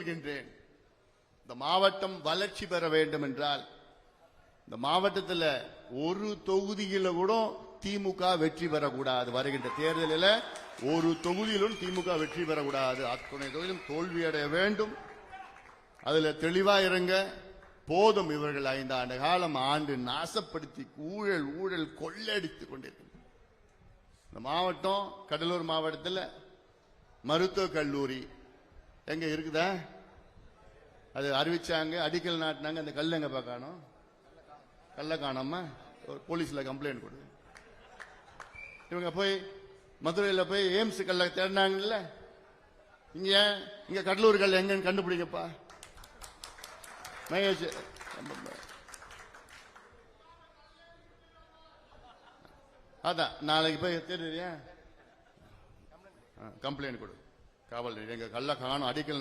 சொல்கின்றேன், இந்த மாவட்டம் வளர்ச்சி பெற வேண்டும் என்றால் இந்த மாவட்டத்தில் ஒரு தொகுதியில கூட திமுக வெற்றி பெறக்கூடாது. வருகின்ற தேர்தலில் ஒரு தொகுதியிலும் திமுக வெற்றி பெறக்கூடாது. அத்துணை தொகுதியிலும் தோல்வியடைய வேண்டும். அதுல தெளிவா இருங்க. போதும், இவர்கள் 5 ஆண்டு காலம் ஆண்டு நாசப்படுத்தி ஊழல் ஊழல் கொள்ளடித்துக் கொண்டிருக்கிறது. இந்த மாவட்டம், கடலூர் மாவட்டத்தில் மருத்துவக் கல்லூரி எங்க இருக்குதா? அது அறிவிச்சாங்க, அடிக்கல் நாட்டினாங்க. அந்த கல் எங்க பார்க்கணும்? கல்ல காணாம போலீஸ்ல கம்ப்ளைண்ட் கொடு. இவங்க போய் மதுரையில் போய் எய்ம்ஸ் கல்ல தேடினாங்கல்ல. இங்க கடலூர் கல் எங்கன்னு கண்டுபிடிங்கப்பா. மகேஷ் அதான் நாளைக்கு போய் தேடுறியா? கம்ப்ளைண்ட் கொடு. காவல் எங்க கல்ல காணும், அடிக்கல்